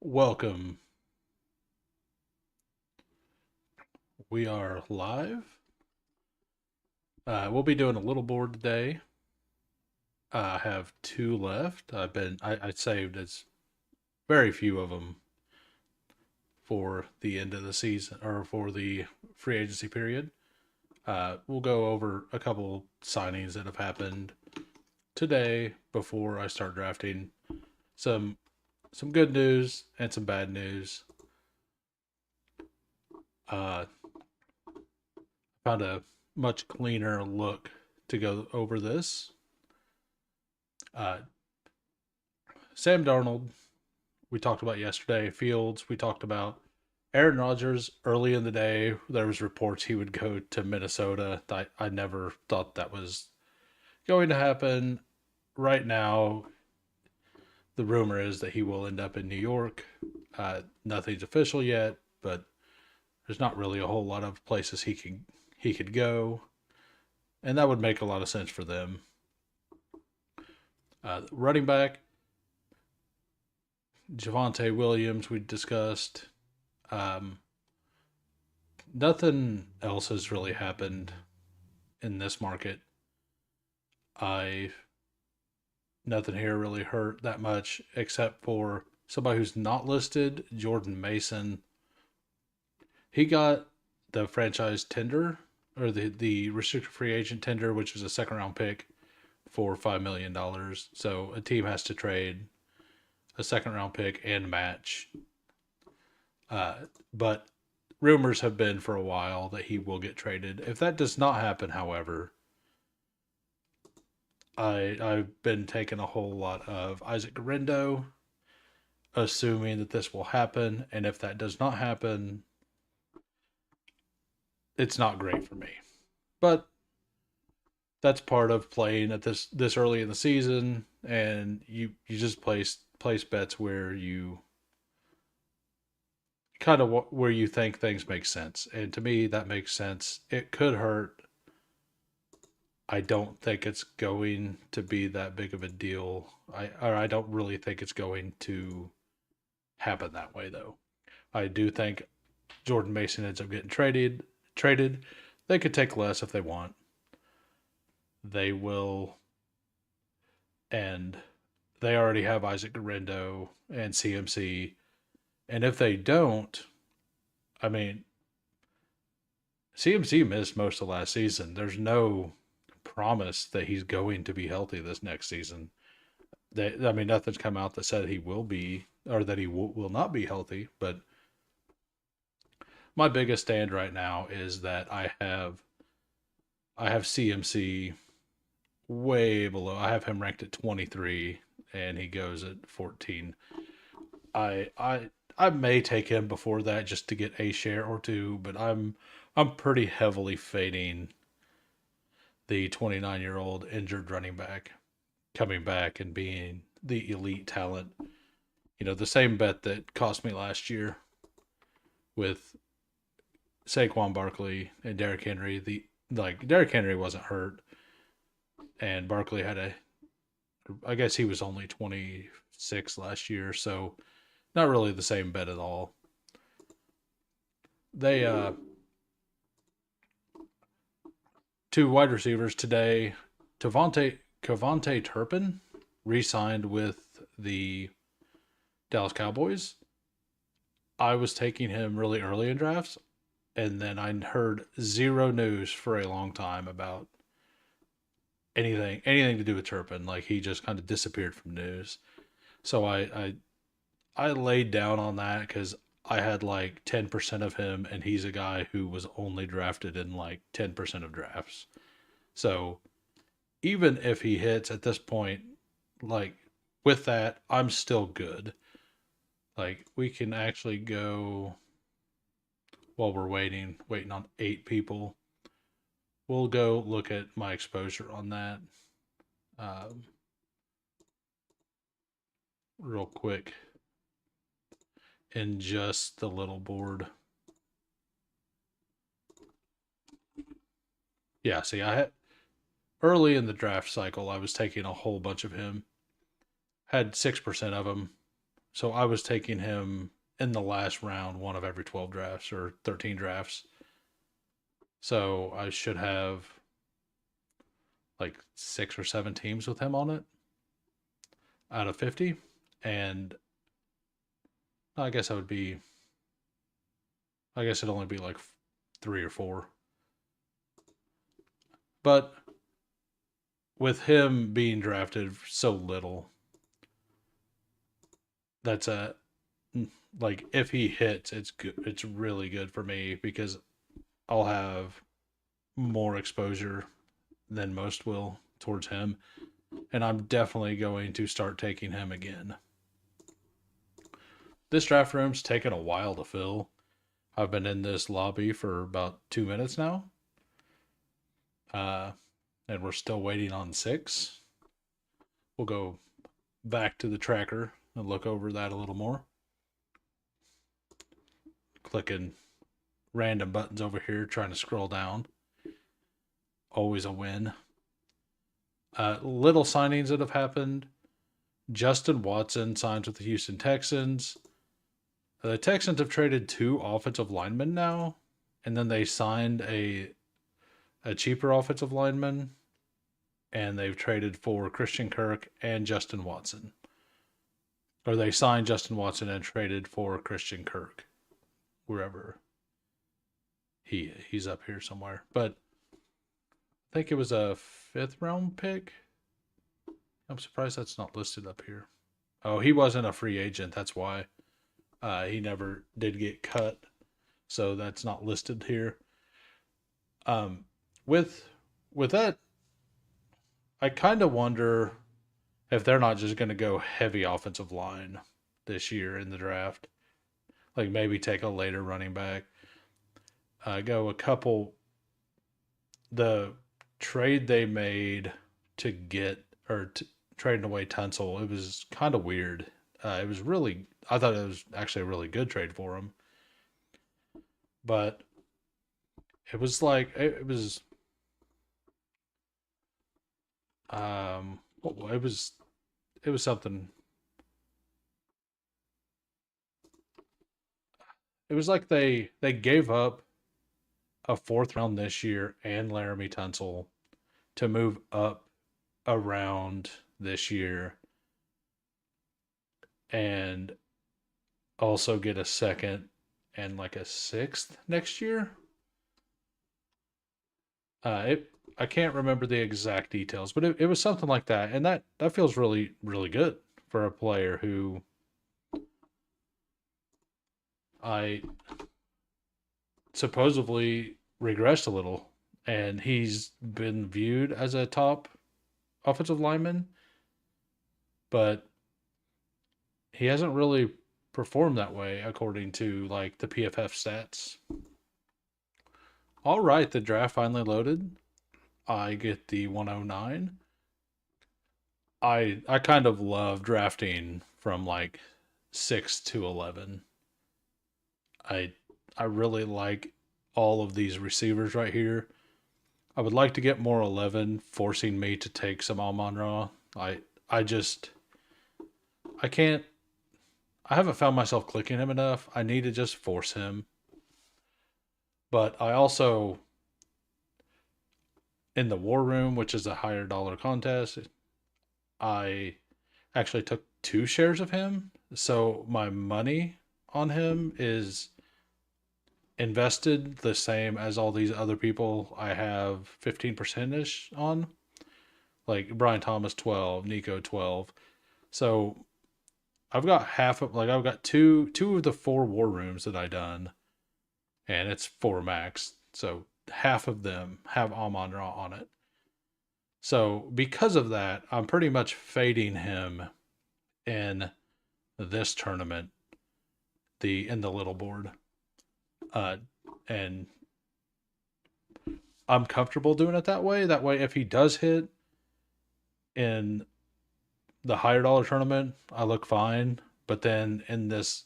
Welcome. We are live. We'll be doing a little board today. I have two left. I saved as very few of them for the end of the season or for the free agency period. We'll go over a couple signings that have happened today before I start drafting. Some some good news and some bad news. Uh, Found a much cleaner look to go over this. Uh, Sam Darnold, we talked about yesterday. Fields, we talked about Aaron Rodgers early in the day. There was reports he would go to Minnesota. I never thought that was going to happen. Right now, the rumor is that he will end up in New York. Nothing's official yet, but there's not really a whole lot of places he could go, and that would make a lot of sense for them. Running back Javonte Williams, we discussed. Um, Nothing else has really happened in this market. I Nothing here really hurt that much except for somebody who's not listed, Jordan Mason. He got the franchise tender or the restricted free agent tender, which was a second round pick for $5 million. So a team has to trade a second round pick and match. But rumors have been for a while that he will get traded. If that does not happen, however, I've been taking a whole lot of Isaac Garendo, assuming that this will happen, and if that does not happen, it's not great for me. But that's part of playing at this early in the season, and you just place bets where you kind of where you think things make sense, and to me that makes sense. It could hurt. I don't think it's going to be that big of a deal. I don't really think it's going to happen that way though. I do think Jordan Mason ends up getting traded. They could take less if they want. They will, and they already have Isaac Garendo and CMC. And if they don't, I mean, CMC missed most of last season. There's no promise that he's going to be healthy this next season. I mean, nothing's come out that said he will be or that he will not be healthy. But my biggest stand right now is that I have CMC way below. I have him ranked at 23, and he goes at 14. I may take him before that just to get a share or two, but I'm pretty heavily fading the 29-year-old injured running back coming back and being the elite talent. The same bet that cost me last year with Saquon Barkley and Derrick Henry. Derrick Henry wasn't hurt, and Barkley I guess he was only 26 last year, so not really the same bet at all. They Two wide receivers today. Cavante Turpin re-signed with the Dallas Cowboys. I was taking him really early in drafts, and then I heard zero news for a long time about anything to do with Turpin. Like he just kind of disappeared from news. So I laid down on that because I had like 10% of him, and he's a guy who was only drafted in like 10% of drafts. So even if he hits at this point, like with that, I'm still good. Like we can actually go while we're waiting on 8 people. We'll go look at my exposure on that um, real quick in just the little board. Yeah, see, I had early in the draft cycle, I was taking a whole bunch of him. Had 6% of him, So I was taking him in the last round, one of every 12 drafts or 13 drafts. So I should have like 6 or 7 teams with him on it out of 50. And I guess I guess it'd only be like 3 or 4. But with him being drafted so little, that's a like if he hits, it's good. It's really good for me because I'll have more exposure than most will towards him, and I'm definitely going to start taking him again. This draft room's taken a while to fill. I've been in this lobby for about 2 minutes now, uh, and we're still waiting on 6. We'll go back to the tracker and look over that a little more. Clicking random buttons over here, trying to scroll down. Always a win. Little signings that have happened. Justin Watson signs with the Houston Texans. The Texans have traded 2 offensive linemen now, and then they signed a cheaper offensive lineman, and they've traded for Christian Kirk and Justin Watson. Or they signed Justin Watson and traded for Christian Kirk, wherever he's up here somewhere. But I think it was a 5th round pick. I'm surprised that's not listed up here. Oh, he wasn't a free agent. That's why. He never did get cut. So that's not listed here. With that, I kind of wonder if they're not just going to go heavy offensive line this year in the draft. Like maybe take a later running back. Go a couple. The trade they made to get or trading away Tunsil, it was kind of weird. It was really, I thought it was actually a really good trade for him, but it was like it was something. It was like they gave up a 4th round this year and Laramie Tunsil to move up around this year and also get a 2nd and like a 6th next year. I can't remember the exact details, but it was something like that, and that feels really really good for a player who I supposedly regressed a little, and he's been viewed as a top offensive lineman, but he hasn't really performed that way according to like the PFF stats. All right, the draft finally loaded. I get the 109. I kind of love drafting from like 6 to 11. I I really like all of these receivers right here. I would like to get more 11, forcing me to take some Amon-Ra. I just I can't. I haven't found myself clicking him enough. I need to just force him. But I also in the War Room, which is a higher dollar contest, I actually took 2 shares of him. So my money on him is invested the same as all these other people I have 15% ish on. Like Brian Thomas 12, Nico 12. So I've got I've got two of the 4 war rooms that I done, and it's 4 max. So half of them have Amon-Ra on it. So because of that, I'm pretty much fading him in this tournament, in the little board. And I'm comfortable doing it that way. That way, if he does hit in the higher dollar tournament, I look fine. But then in this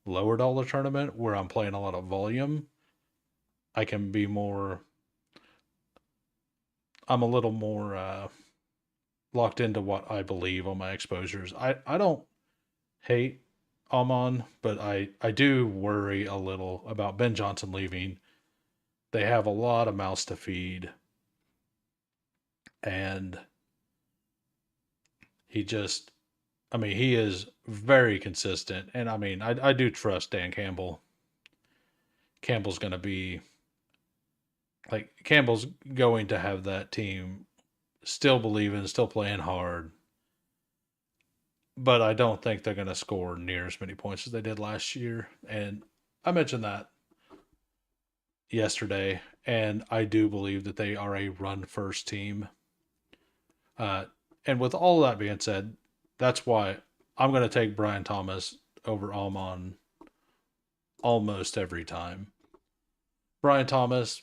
lower dollar tournament where I'm playing a lot of volume, I can be more. I'm a little more locked into what I believe on my exposures. I don't hate Amon, but I do worry a little about Ben Johnson leaving. They have a lot of mouths to feed, and he just, I mean, he is very consistent, and I mean, I do trust Dan Campbell. Campbell's going to be Campbell's going to have that team still believing, still playing hard, but I don't think they're going to score near as many points as they did last year. And I mentioned that yesterday, and I do believe that they are a run first team. Uh, and with all that being said, that's why I'm going to take Brian Thomas over Almon almost every time. Brian Thomas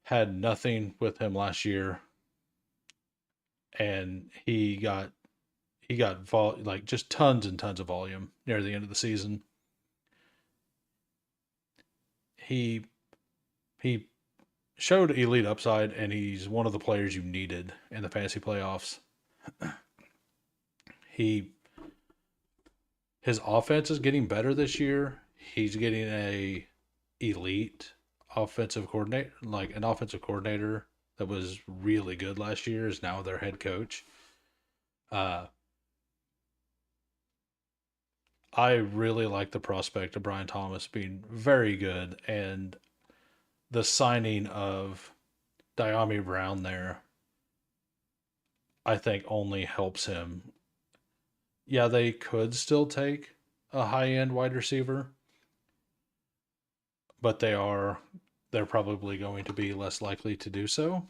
had nothing with him last year, and he got like just tons and tons of volume near the end of the season. He he showed elite upside, and he's one of the players you needed in the fantasy playoffs. He his offense is getting better this year. He's getting a elite offensive coordinator, like an offensive coordinator that was really good last year is now their head coach. Uh, I really like the prospect of Brian Thomas being very good, and the signing of Diami Brown there, I think only helps him. Yeah, they could still take a high end wide receiver, but they're probably going to be less likely to do so.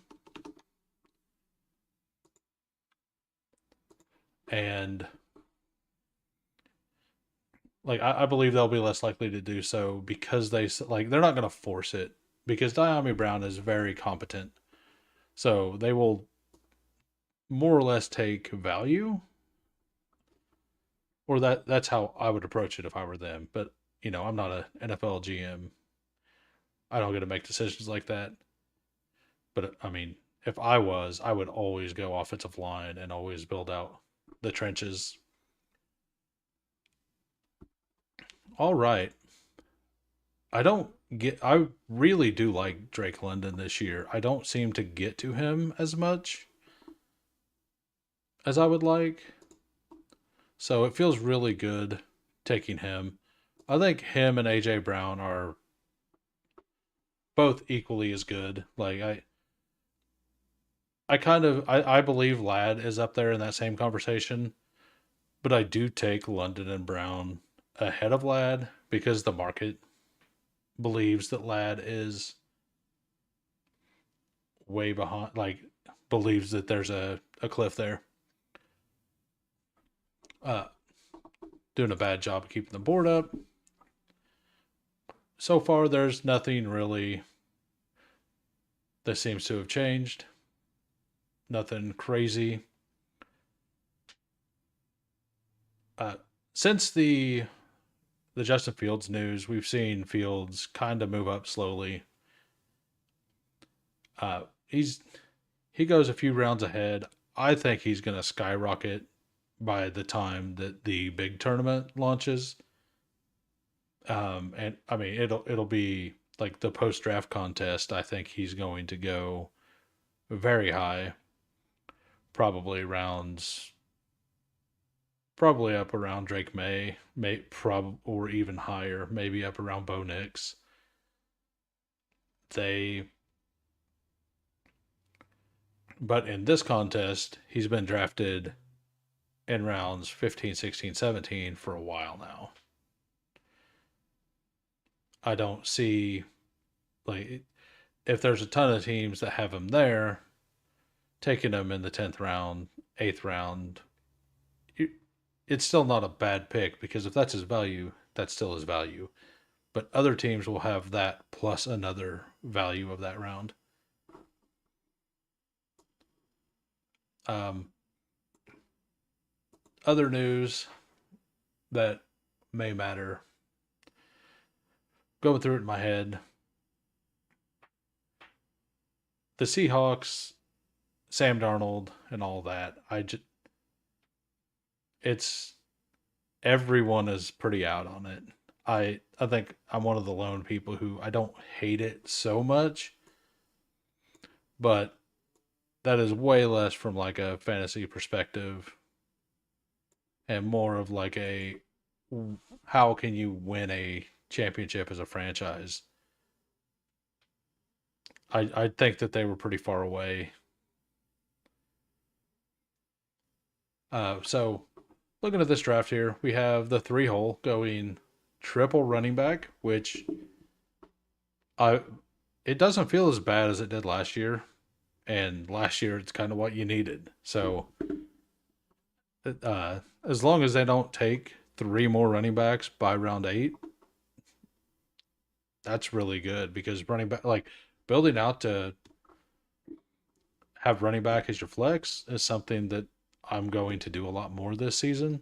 And I believe they'll be less likely to do so because they're not going to force it because Diami Brown is very competent. So they will more or less take value, or that's how I would approach it if I were them. But I'm not a NFL GM. I don't get to make decisions like that. But I mean, if I was, I would always go offensive line and always build out the trenches. All right. I really do like Drake London this year. I don't seem to get to him as much as I would like. So it feels really good taking him. I think him and AJ Brown are both equally as good. I believe Ladd is up there in that same conversation, but I do take London and Brown ahead of Ladd because the market believes that Ladd is way behind, believes that there's a cliff there. Uh, Doing a bad job of keeping the board up. So far, there's nothing really that seems to have changed. Nothing crazy. Uh, since the Justin Fields news, we've seen Fields kind of move up slowly. Uh, he's he goes a few rounds ahead. I think he's going to skyrocket by the time that the big tournament launches. And I mean, it'll be like the post draft contest. I think he's going to go very high, probably rounds, probably up around Drake or even higher, maybe up around Bo Nix. They, but in this contest, he's been drafted in rounds 15, 16, 17 for a while now. I don't see like if there's a ton of teams that have him there, taking him in the 10th round, 8th round, it's still not a bad pick because if that's his value, that's still his value. But other teams will have that plus another value of that round. Um, Other news that may matter. Going through it in my head, the Seahawks, Sam Darnold, and all that. It's everyone is pretty out on it. I think I'm one of the lone people who I don't hate it so much, but that is way less from like a fantasy perspective and more of like a how can you win a championship as a franchise. I think that they were pretty far away. So looking at this draft here, we have the 3 hole going triple running back, which I it doesn't feel as bad as it did last year, and last year it's kind of what you needed. So as long as they don't take 3 more running backs by round 8, that's really good because running back like building out to have running back as your flex is something that I'm going to do a lot more this season.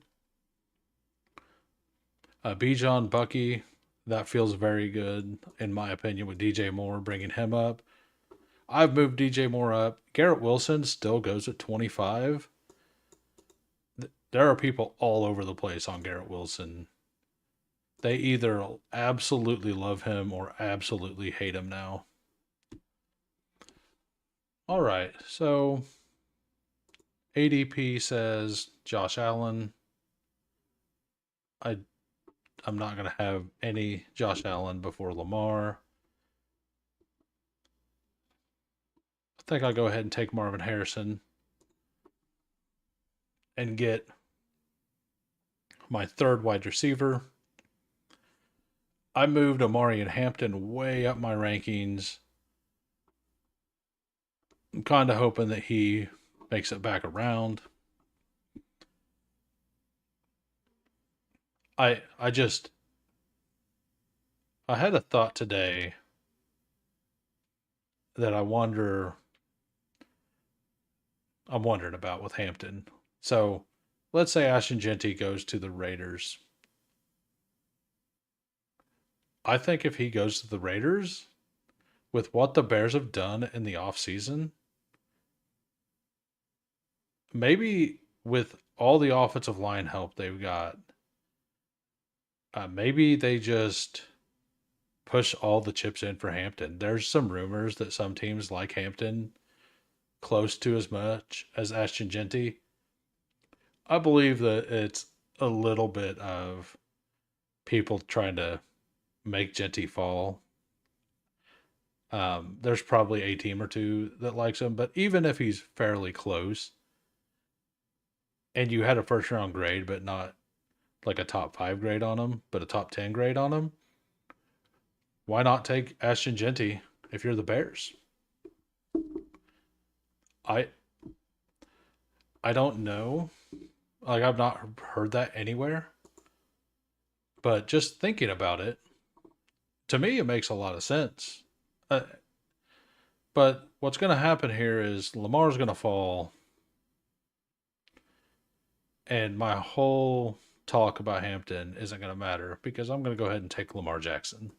Bijan Bucky, that feels very good in my opinion with DJ Moore bringing him up. I've moved DJ Moore up. Garrett Wilson still goes at 25. There are people all over the place on Garrett Wilson. They either absolutely love him or absolutely hate him now. All right, so ADP says Josh Allen. I I'm not gonna have any Josh Allen before Lamar. I think I'll go ahead and take Marvin Harrison and get my third wide receiver. I moved Omarion Hampton way up my rankings. I'm kind of hoping that he makes it back around. I just I had a thought today that I'm wondering about with Hampton. So let's say Ashton Genty goes to the Raiders. I think if he goes to the Raiders, with what the Bears have done in the offseason, maybe with all the offensive line help they've got, maybe they just push all the chips in for Hampton. There's some rumors that some teams like Hampton close to as much as Ashton Genty. I believe that it's a little bit of people trying to make Genty fall. There's probably a team or two that likes him, but even if he's fairly close and you had a first round grade, but not like a top 5 grade on him, but a top 10 grade on him, why not take Ashton Genty if you're the Bears? I I don't know. Like I've not heard that anywhere, but just thinking about it, to me it makes a lot of sense. Uh, but what's going to happen here is Lamar's going to fall, and my whole talk about Hampton isn't going to matter because I'm going to go ahead and take Lamar Jackson.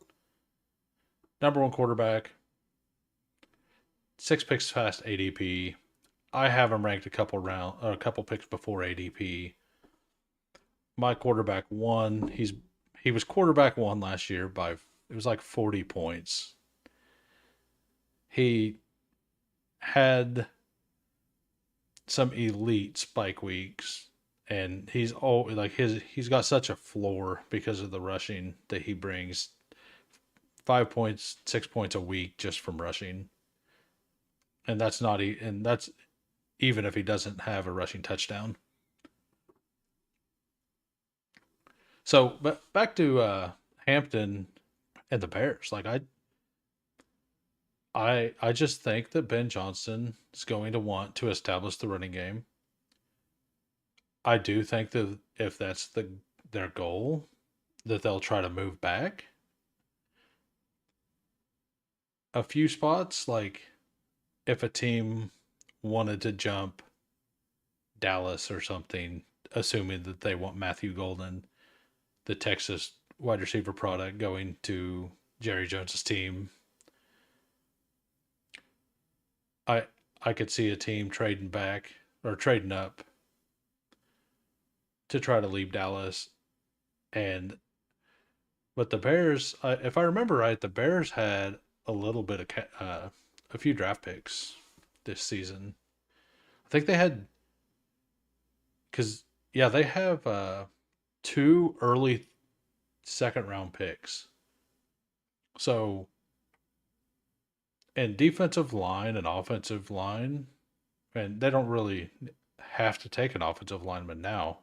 Number 1 quarterback, 6 picks past ADP. I have him ranked a couple picks before ADP. My quarterback 1, he was quarterback 1 last year by it was like 40 points. He had some elite spike weeks, and he's got such a floor because of the rushing that he brings. 5 points, 6 points a week just from rushing, and that's even if he doesn't have a rushing touchdown. So, but back to Hampton and the Bears. Like I just think that Ben Johnson is going to want to establish the running game. I do think that if that's their goal, that they'll try to move back a few spots. Like if a team wanted to jump Dallas or something, assuming that they want Matthew Golden, the Texas wide receiver product, going to Jerry Jones's team, I I could see a team trading back or trading up to try to leave Dallas. And but the Bears, if I remember right, the Bears had a little bit of a few draft picks this season. I think they had because yeah, they have two early second round picks. So and defensive line and offensive line, and they don't really have to take an offensive lineman now.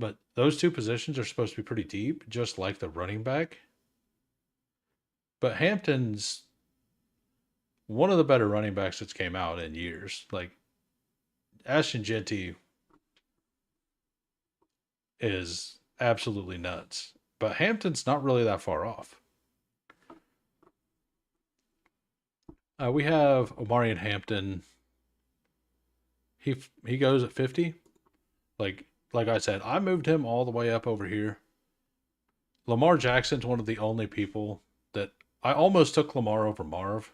But those two positions are supposed to be pretty deep, just like the running back. But Hampton's one of the better running backs that's came out in years. Like Ashton Jeanty is absolutely nuts. But Hampton's not really that far off. We have Omarion Hampton. He goes at 50. Like I said, I moved him all the way up over here. Lamar Jackson's one of the only people that I almost took Lamar over Marv.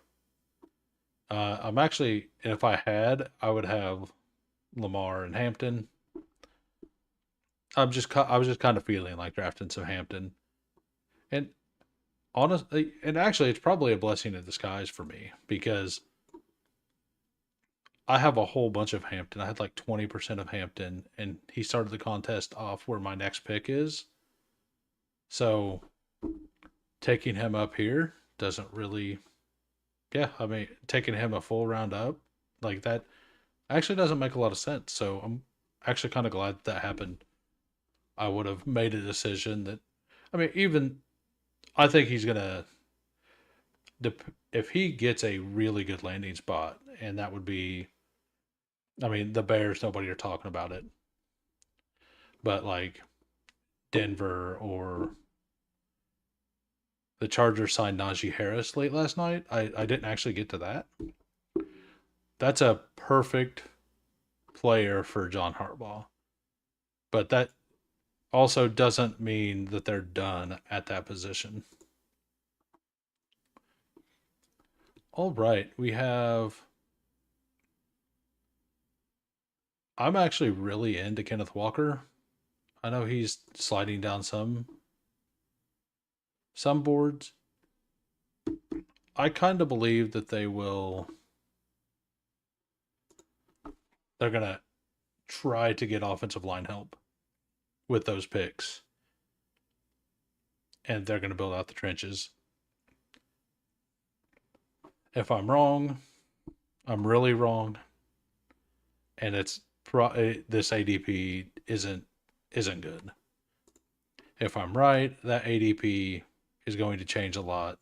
I'm actually, if I had, I would have Lamar and Hampton. I was just kind of feeling like drafting some Hampton, and honestly, and actually, it's probably a blessing in disguise for me because I have a whole bunch of Hampton. I had like 20% of Hampton, and he started the contest off where my next pick is. So taking him up here doesn't really, yeah, I mean, taking him a full round up like that actually doesn't make a lot of sense. So I'm actually kind of glad that happened. I would have made a decision that, I mean, even I think he's gonna, if he gets a really good landing spot, and that would be, I mean, the Bears, nobody are talking about it, but like Denver or the Chargers signed Najee Harris late last night. I didn't actually get to that. That's a perfect player for John Harbaugh, but that also doesn't mean that they're done at that position. All right, we have. I'm actually really into Kenneth Walker. I know he's sliding down some boards. I kind of believe that they're gonna try to get offensive line help with those picks, and they're gonna build out the trenches. If I'm wrong, I'm really wrong, and this ADP isn't good. If I'm right, that ADP is going to change a lot.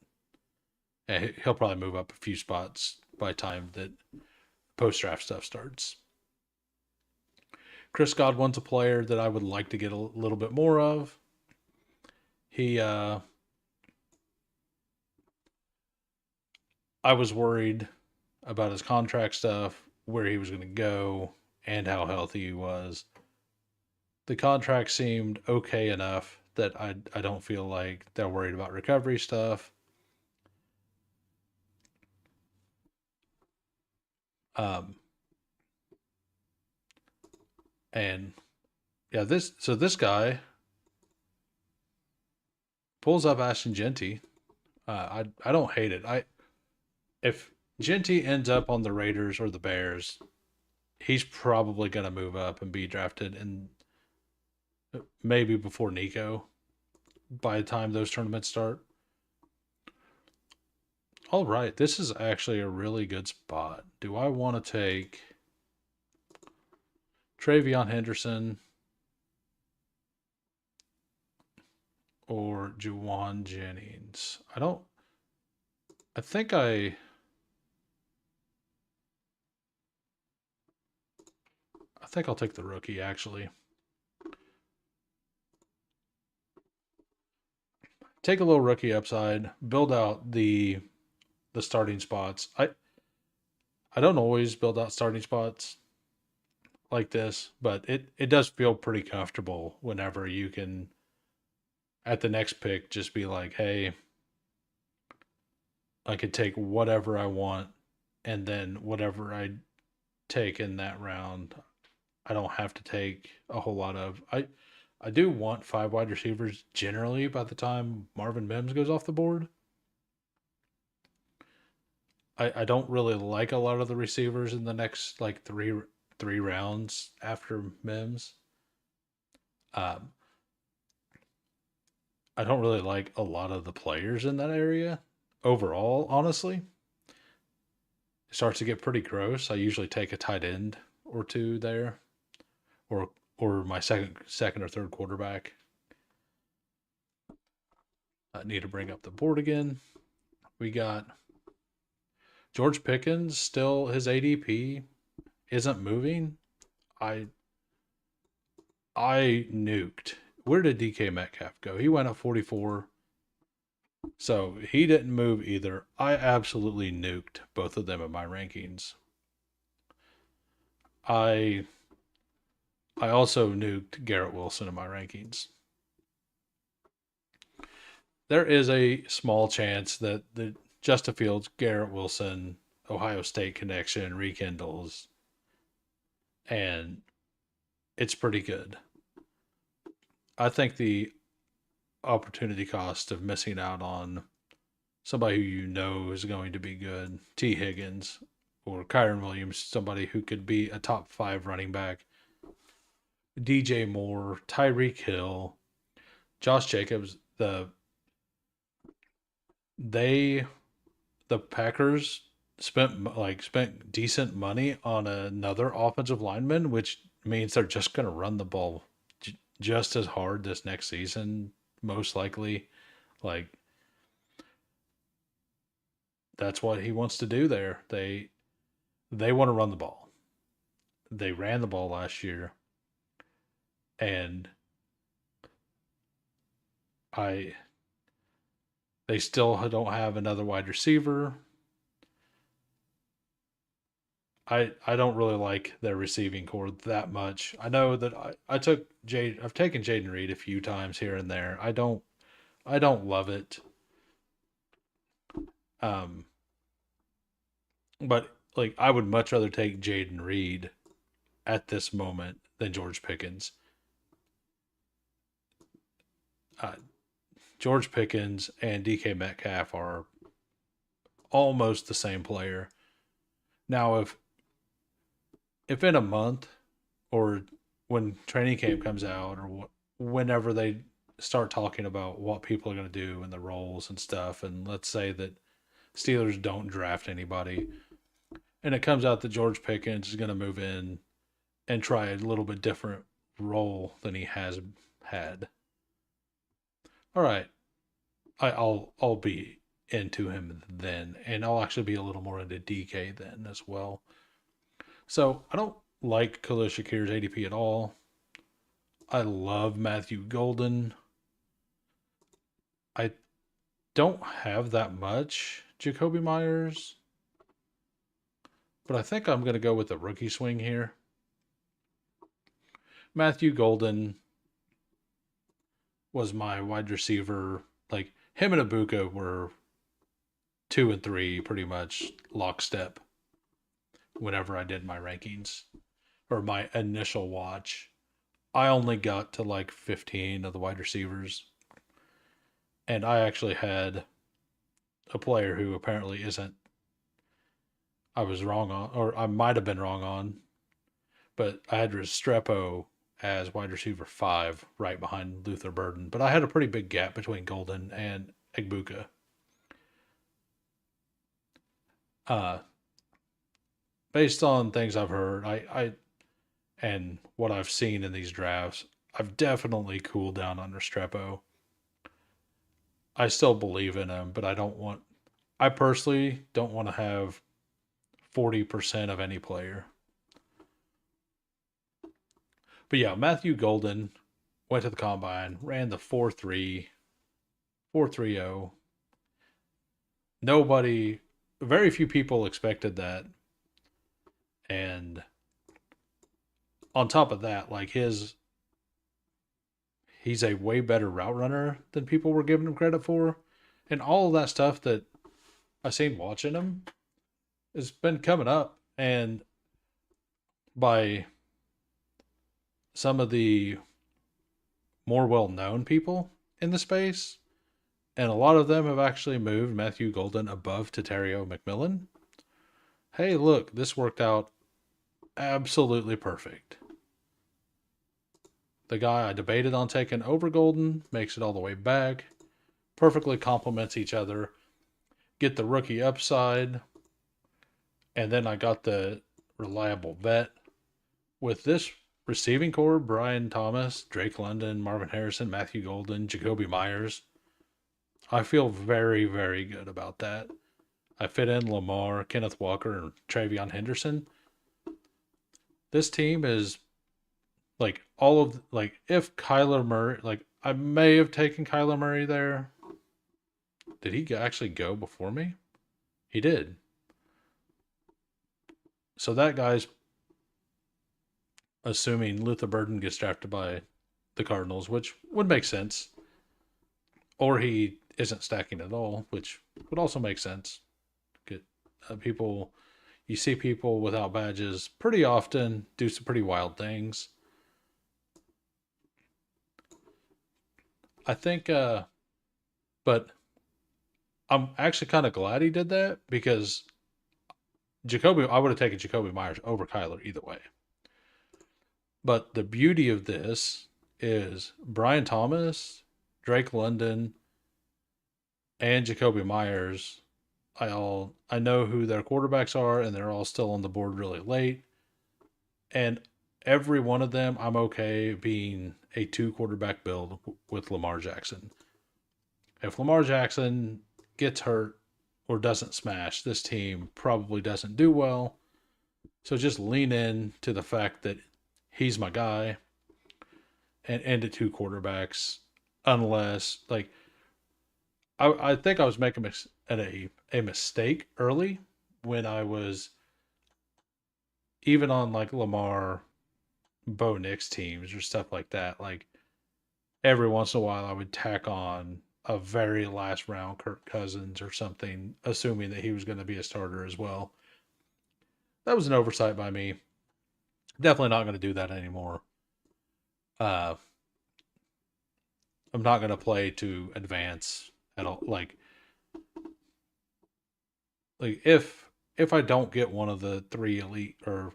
And he'll probably move up a few spots by the time that post draft stuff starts. Chris Godwin's a player that I would like to get a little bit more of. He, I was worried about his contract stuff, where he was going to go, and how healthy he was. The contract seemed okay enough that I don't feel like they're worried about recovery stuff. Um, and yeah, this guy pulls up Ashton Jeanty. I don't hate it. I If Jeanty ends up on the Raiders or the Bears, he's probably going to move up and be drafted, and maybe before Nico by the time those tournaments start. All right, this is actually a really good spot. Do I want to take TreVeyon Henderson or Juwan Jennings? I don't. I think I. I think I'll take the rookie actually. Take a little rookie upside, build out the starting spots. I don't always build out starting spots like this, but it does feel pretty comfortable whenever you can at the next pick just be like, hey, I could take whatever I want, and then whatever I take in that round, I don't have to take a whole lot of. I do want 5 wide receivers generally by the time Marvin Mims goes off the board. I don't really like a lot of the receivers in the next like three rounds after Mims. Um, I don't really like a lot of the players in that area overall. Honestly, it starts to get pretty gross. I usually take a tight end or two there, or my second or third quarterback. I need to bring up the board again. We got George Pickens. Still, his ADP isn't moving. I nuked. Where did DK Metcalf go? He went up 44. So he didn't move either. I absolutely nuked both of them in my rankings. I also nuked Garrett Wilson in my rankings. There is a small chance that the Justin Fields, Garrett Wilson, Ohio State connection rekindles, and it's pretty good. I think the opportunity cost of missing out on somebody who you know is going to be good, T. Higgins or Kyren Williams, somebody who could be a top 5 running back, DJ Moore, Tyreek Hill, Josh Jacobs, the Packers spent decent money on another offensive lineman, which means they're just going to run the ball just as hard this next season, most likely. Like that's what he wants to do there. They want to run the ball. They ran the ball last year, and they still don't have another wide receiver. I don't really like their receiving core that much. I know that I've taken Jaden Reed a few times here and there. I don't love it. Um, but like I would much rather take Jaden Reed at this moment than George Pickens. Uh, George Pickens and DK Metcalf are almost the same player. Now, if in a month or when training camp comes out or whenever they start talking about what people are going to do and the roles and stuff, and let's say that Steelers don't draft anybody, and it comes out that George Pickens is going to move in and try a little bit different role than he has had. All right, I'll be into him then, and I'll actually be a little more into DK then as well. So I don't like Khalil Shakir's ADP at all. I love Matthew Golden. I don't have that much Jakobi Meyers, but I think I'm going to go with the rookie swing here. Matthew Golden was my wide receiver. Like him and Ibuka were 2 and 3 pretty much lockstep whenever I did my rankings or my initial watch. I only got to like 15 of the wide receivers. And I actually had a player who apparently isn't, I was wrong on, or I might have been wrong on, but I had Restrepo as wide receiver 5 right behind Luther Burden. But I had a pretty big gap between Golden and Egbuka. Based on things I've heard, I and what I've seen in these drafts, I've definitely cooled down on Restrepo. I still believe in him, but I personally don't want to have 40% of any player. But yeah, Matthew Golden went to the combine, ran the 4.3, 4.30. Nobody, very few people expected that. And on top of that, like he's a way better route runner than people were giving him credit for. And all of that stuff that I seen watching him has been coming up. And by some of the more well-known people in the space, and a lot of them have actually moved Matthew Golden above Terrio McMillan. Hey, look, this worked out absolutely perfect. The guy I debated on taking over Golden makes it all the way back. Perfectly complements each other. Get the rookie upside. And then I got the reliable vet. With this receiving core, Brian Thomas, Drake London, Marvin Harrison, Matthew Golden, Jakobi Meyers, I feel very, very good about that. I fit in Lamar, Kenneth Walker, and Travion Henderson. This team is like all of like if Kyler Murray, like I may have taken Kyler Murray there. Did he actually go before me? He did. So that guy's assuming Luther Burden gets drafted by the Cardinals, which would make sense. Or he isn't stacking at all, which would also make sense. Get people, you see people without badges pretty often do some pretty wild things. I think, but I'm actually kind of glad he did that because I would have taken Jakobi Meyers over Kyler either way. But the beauty of this is Brian Thomas, Drake London, and Jakobi Meyers. I know who their quarterbacks are, and they're all still on the board really late. And every one of them, I'm okay being a 2 quarterback build with Lamar Jackson. If Lamar Jackson gets hurt or doesn't smash, this team probably doesn't do well. So just lean in to the fact that he's my guy and the 2 quarterbacks, unless like I think I was making a mistake early when I was even on like Lamar, Bo Nix teams or stuff like that. Like every once in a while, I would tack on a very last round Kirk Cousins or something, assuming that he was going to be a starter as well. That was an oversight by me. Definitely not going to do that anymore. Uh, I'm not going to play to advance at all. Like if I don't get one of the 3 elite or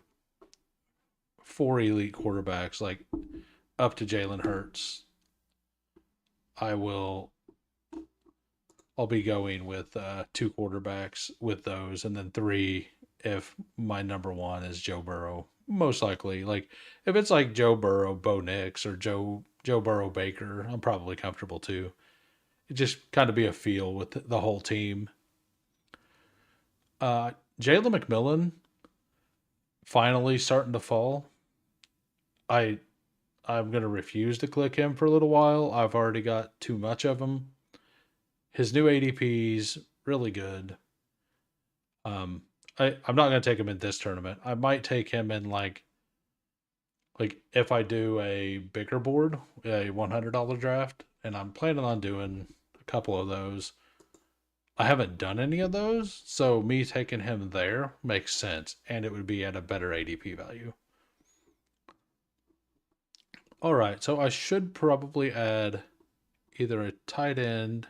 4 elite quarterbacks, like up to Jalen Hurts, I will. I'll be going with 2 quarterbacks with those, and then 3 if my number 1 is Joe Burrow. Most likely, like if it's like Joe Burrow, Bo Nix, or Joe Burrow Baker, I'm probably comfortable too. It just kind of be a feel with the whole team. Uh, Jalen McMillan finally starting to fall. I I'm gonna refuse to click him for a little while. I've already got too much of him. His new ADP's really good. Um, I'm not gonna take him in this tournament. I might take him in like if I do a bigger board, a $100 draft, and I'm planning on doing a couple of those. I haven't done any of those, so me taking him there makes sense, and it would be at a better ADP value. All right, so I should probably add either a tight end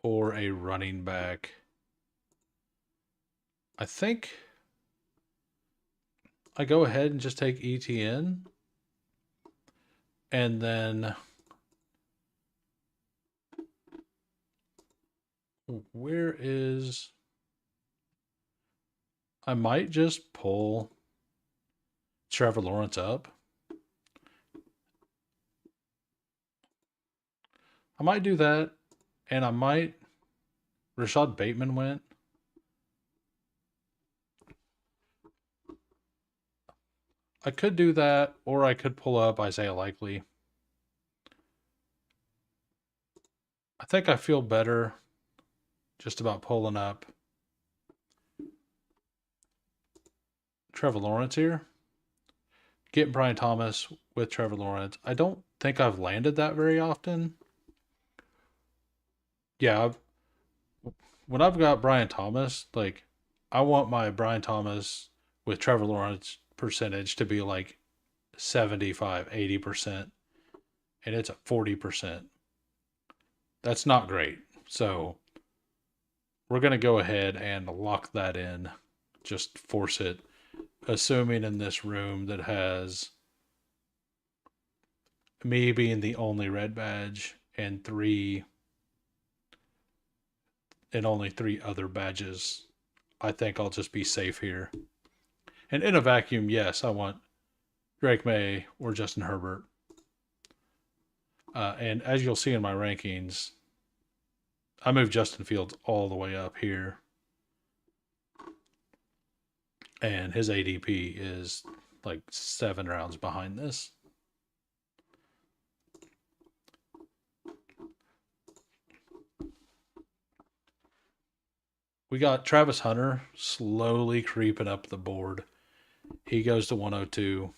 or a running back. I think I go ahead and just take ETN, and then where is I might just pull Trevor Lawrence up. I might do that, and I might Rashad Bateman went. I could do that, or I could pull up Isaiah Likely. I think I feel better just about pulling up Trevor Lawrence here. Getting Brian Thomas with Trevor Lawrence. I don't think I've landed that very often. Yeah, when I've got Brian Thomas, like I want my Brian Thomas with Trevor Lawrence percentage to be like 75, 80%. and it's at 40%. That's not great. So we're going to go ahead and lock that in, just force it, assuming in this room that has me being the only red badge and only three other badges. I think I'll just be safe here. And in a vacuum, yes, I want Drake May or Justin Herbert. And as you'll see in my rankings, I moved Justin Fields all the way up here. And his ADP is like 7 rounds behind this. We got Travis Hunter slowly creeping up the board. He goes to 102.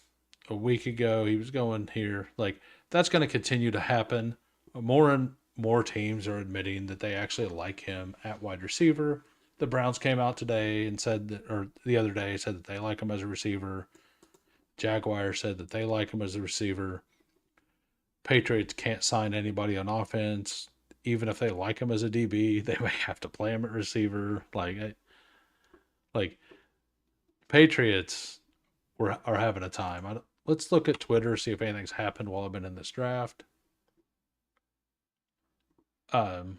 A week ago, he was going here. Like, that's going to continue to happen. More and more teams are admitting that they actually like him at wide receiver. The Browns came out today and said that, or the other day said that they like him as a receiver. Jaguars said that they like him as a receiver. Patriots can't sign anybody on offense. Even if they like him as a DB, they may have to play him at receiver. Like Patriots are having a time. Let's look at Twitter, see if anything's happened while I've been in this draft. Puka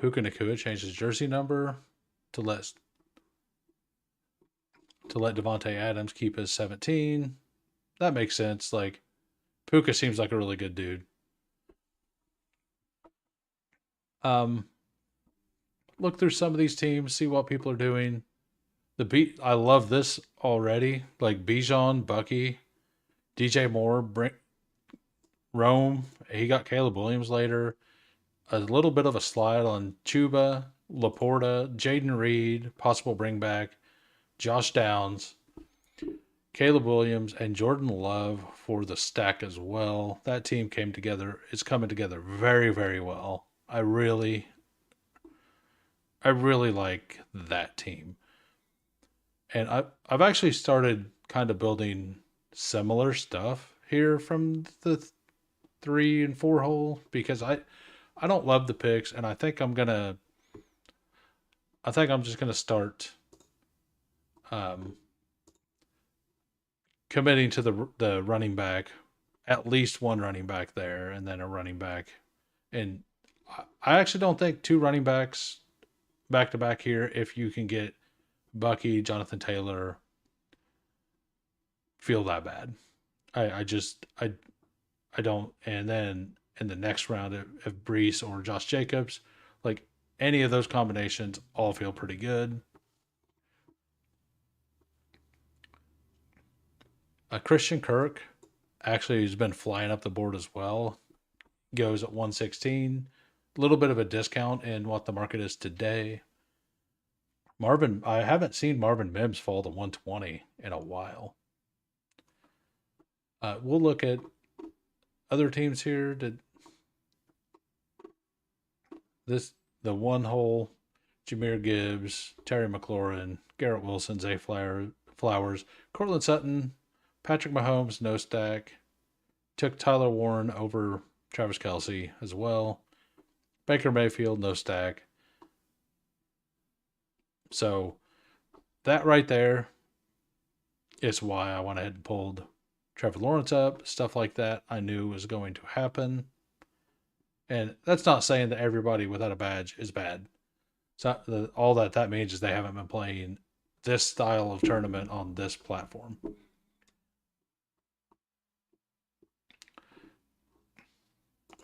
Nacua changed his jersey number to let Devontae Adams keep his 17. That makes sense. Like, Puka seems like a really good dude. Look through some of these teams, see what people are doing. I love this already. Like Bijan, Bucky, DJ Moore, Rome. He got Caleb Williams later. A little bit of a slide on Chuba, Laporta, Jaden Reed, possible bring back, Josh Downs, Caleb Williams, and Jordan Love for the stack as well. That team is coming together very, very well. I really like that team. And I've actually started kind of building similar stuff here from the 3 and 4 hole, because I don't love the picks, and I think I'm just gonna start committing to the running back, at least one running back there, and then a running back. And I actually don't think 2 running backs back to back here, if you can get Bucky, Jonathan Taylor, feel that bad. I don't. And then in the next round, if Brees or Josh Jacobs, like any of those combinations, all feel pretty good. Christian Kirk actually has been flying up the board as well. Goes at 116. A little bit of a discount in what the market is today. I haven't seen Marvin Mims fall to 120 in a while. We'll look at other teams here. The one hole, Jahmyr Gibbs, Terry McLaurin, Garrett Wilson, Zay Flowers, Cortland Sutton, Patrick Mahomes, no stack. Took Tyler Warren over Travis Kelce as well. Baker Mayfield, no stack. So that right there is why I went ahead and pulled Trevor Lawrence up. Stuff like that I knew was going to happen. And that's not saying that everybody without a badge is bad. So all that means is they haven't been playing this style of tournament on this platform.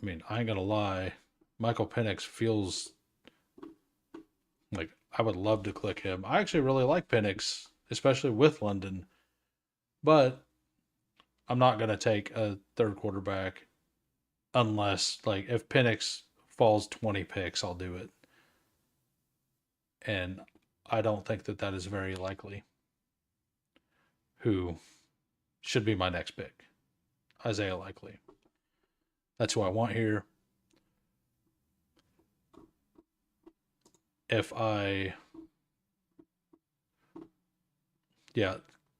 I mean, I ain't gonna lie, Michael Penix feels like I would love to click him. I actually really like Penix, especially with London, but I'm not gonna take a third quarterback unless, like, if Penix falls 20 picks, I'll do it. And I don't think that is very likely. Who should be my next pick? Isaiah Likely. That's who I want here.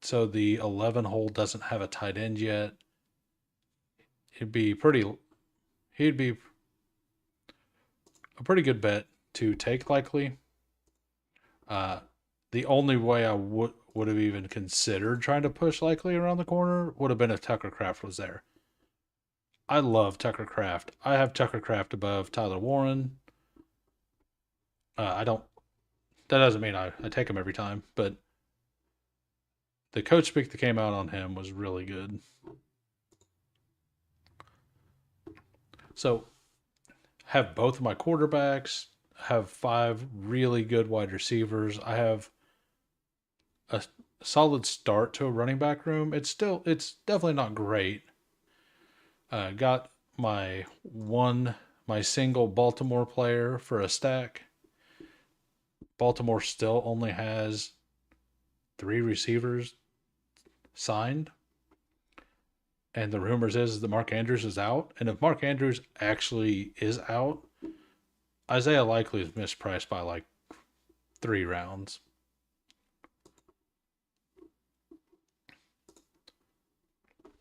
So the 11 hole doesn't have a tight end yet. he'd be pretty. He'd be a pretty good bet to take likely. Uh, the only way I would have even considered trying to push likely around the corner would have been if Tucker Craft was there. I love Tucker Craft. I have Tucker Craft above Tyler Warren. I don't. That doesn't mean I take him every time, but the coach pick that came out on him was really good. So have both of my quarterbacks. Have 5 really good wide receivers. I have a solid start to a running back room. It's definitely not great. Got my single Baltimore player for a stack. Baltimore still only has 3 receivers signed. And the rumors is that Mark Andrews is out. And if Mark Andrews actually is out, Isaiah Likely is mispriced by like 3 rounds.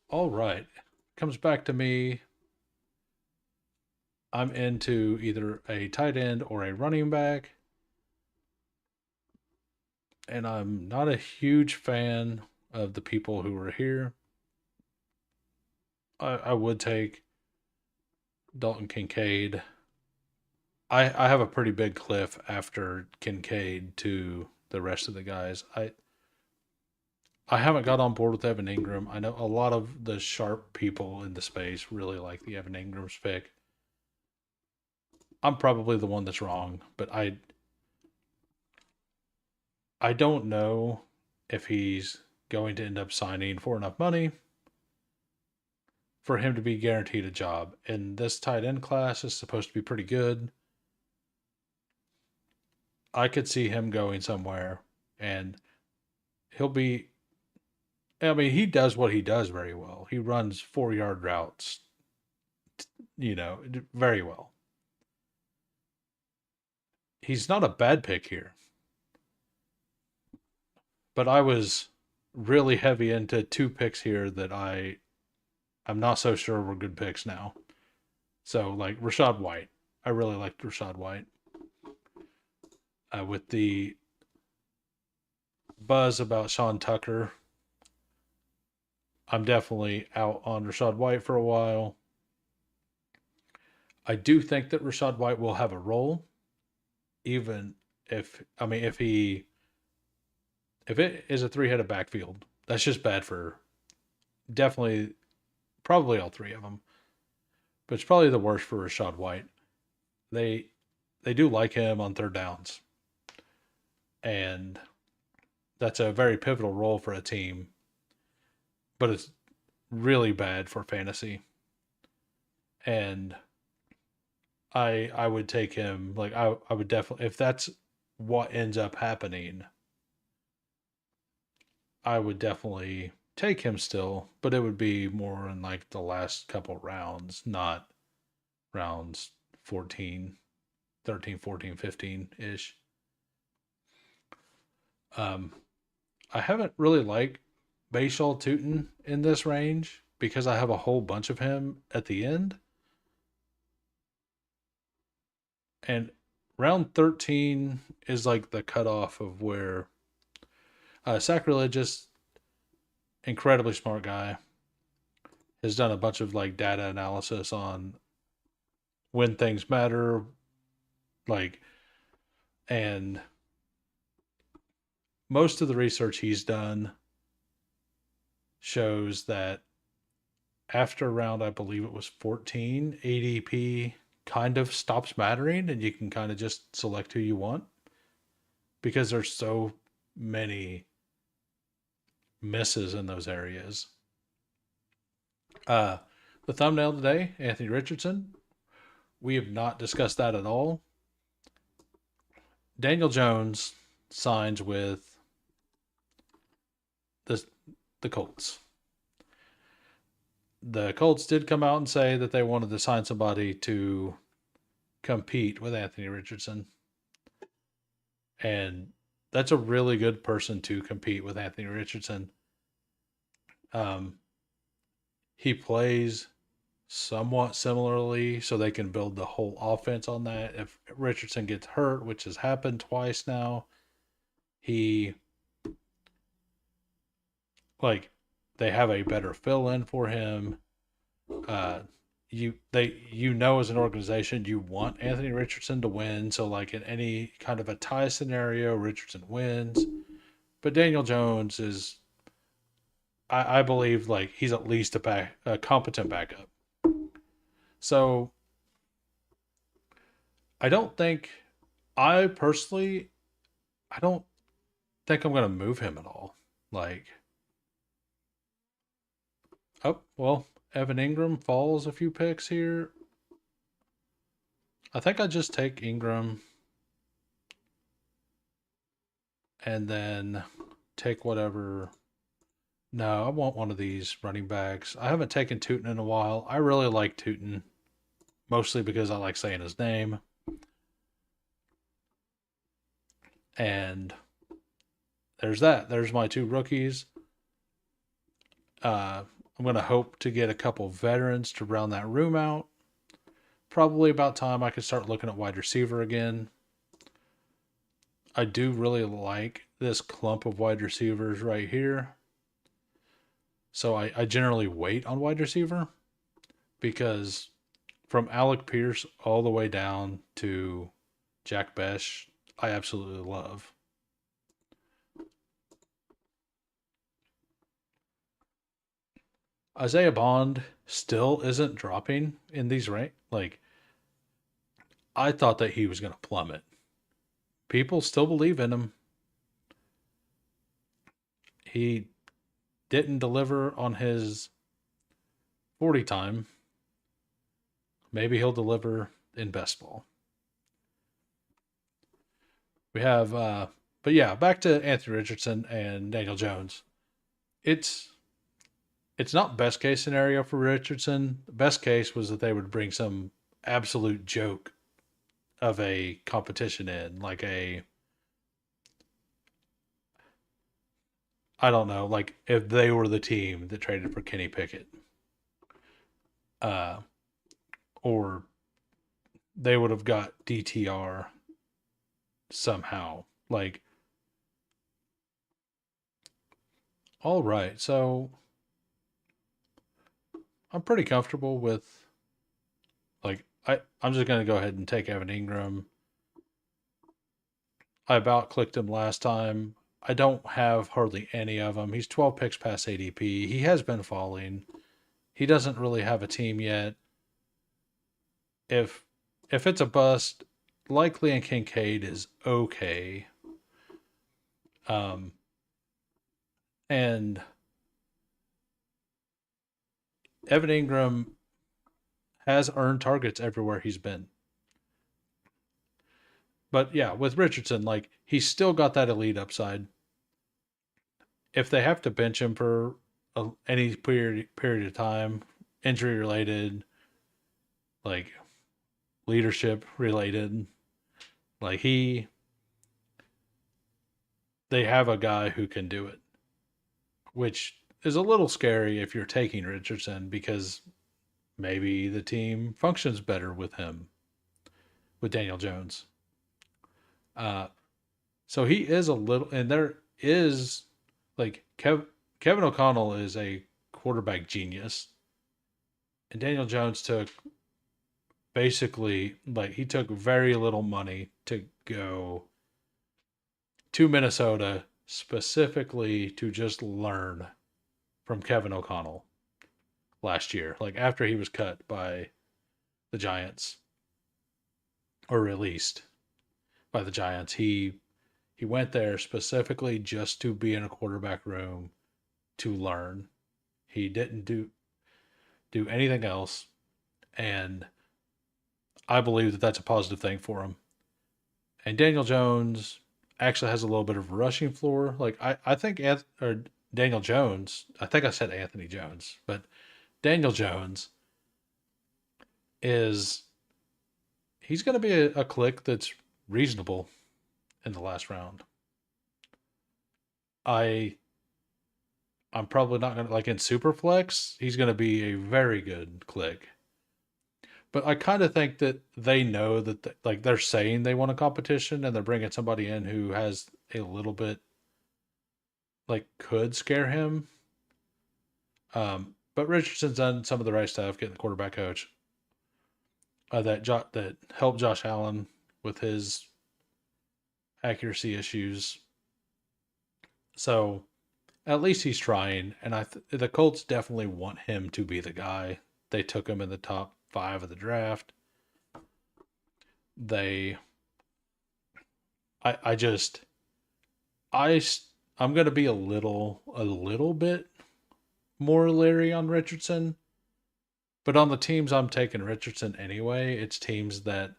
All right. Comes back to me. I'm into either a tight end or a running back. And I'm not a huge fan of the people who are here. I would take Dalton Kincaid. I have a pretty big cliff after Kincaid to the rest of the guys. I haven't got on board with Evan Ingram. I know a lot of the sharp people in the space really like the Evan Ingram's pick. I'm probably the one that's wrong, but I don't know if he's going to end up signing for enough money for him to be guaranteed a job. And this tight end class is supposed to be pretty good. I could see him going somewhere and he'll be. I mean, he does what he does very well. He runs 4-yard routes, very well. He's not a bad pick here, but I was really heavy into 2 picks here that I'm not so sure were good picks now. So like Rachaad White, I really liked Rachaad White. With the buzz about Sean Tucker, I'm definitely out on Rachaad White for a while. I do think that Rachaad White will have a role, even if it is a 3-headed backfield. That's just bad for definitely probably all 3 of them, but it's probably the worst for Rachaad White. They they do like him on 3rd downs, and that's a very pivotal role for a team, but it's really bad for fantasy. And I would take him, like I would definitely, if that's what ends up happening, I would definitely take him still, but it would be more in like the last couple rounds, not rounds 14, 13, 14, 15 ish. Um, I haven't really liked Bashal Tootin in this range because I have a whole bunch of him at the end. And round 13 is like the cutoff of where Sacrilegious, incredibly smart guy, has done a bunch of like data analysis on when things matter, like, and most of the research he's done shows that after around, I believe it was 14, ADP kind of stops mattering and you can kind of just select who you want because there's so many misses in those areas. Uh, the thumbnail today, Anthony Richardson. We have not discussed that at all. Daniel Jones signs with the Colts. The Colts did come out and say that they wanted to sign somebody to compete with Anthony Richardson. And that's a really good person to compete with Anthony Richardson. He plays somewhat similarly so they can build the whole offense on that. If Richardson gets hurt, which has happened twice now, he like they have a better fill in for him. As an organization you want Anthony Richardson to win. So like in any kind of a tie scenario, Richardson wins. But Daniel Jones is I believe like he's at least a competent backup. So I don't think I personally I don't think I'm gonna move him at all. Like oh well, Evan Ingram falls a few picks here. I think I just take Ingram and then take whatever. No, I want one of these running backs. I haven't taken Tootin in a while. I really like Tootin, mostly because I like saying his name. And there's that. There's my two rookies. I'm going to hope to get a couple veterans to round that room out. Probably about time I could start looking at wide receiver again. I do really like this clump of wide receivers right here. So I generally wait on wide receiver because from Alec Pierce all the way down to Jack Bech, I absolutely love. Isaiah Bond still isn't dropping in these rank. Like I thought that he was going to plummet. People still believe in him. He didn't deliver on his 40 time. Maybe he'll deliver in best ball. We have, but yeah, back to Anthony Richardson and Daniel Jones. It's it's not best case scenario for Richardson. The best case was that they would bring some absolute joke of a competition in, like a I don't know, like if they were the team that traded for Kenny Pickett, uh, or they would have got DTR somehow. Like, all right, so I'm pretty comfortable with like I'm just gonna go ahead and take Evan Ingram. I about clicked him last time. I don't have hardly any of them. He's 12 picks past ADP. He has been falling. He doesn't really have a team yet. If if it's a bust, Likely and Kincaid is okay. Um, and Evan Ingram has earned targets everywhere he's been. But yeah, with Richardson, like he's still got that elite upside. If they have to bench him for any period of time, injury related, like leadership related, like they have a guy who can do it, which is a little scary if you're taking Richardson because maybe the team functions better with him, with Daniel Jones. Uh, so he is a little, and there is like Kevin O'Connell is a quarterback genius, and Daniel Jones took basically like he took very little money to go to Minnesota specifically to just learn from Kevin O'Connell last year, like after he was cut by the Giants or released by the Giants. He went there specifically just to be in a quarterback room to learn. He didn't do anything else, and I believe that that's a positive thing for him. And Daniel Jones actually has a little bit of rushing floor. Like I think or Daniel Jones. I think I said Anthony Jones, but Daniel Jones is he's going to be a click that's reasonable in the last round. I I'm probably not going to like in Superflex. He's going to be a very good click. But I kind of think that they know that like they're saying they want a competition and they're bringing somebody in who has a little bit like could scare him. But Richardson's done some of the right stuff, getting the quarterback coach that helped Josh Allen with his accuracy issues. So at least he's trying, and the Colts definitely want him to be the guy. They took him in the top 5 of the draft. They, I just, I, I'm gonna be a little bit more leery on Richardson, but on the teams I'm taking Richardson anyway, it's teams that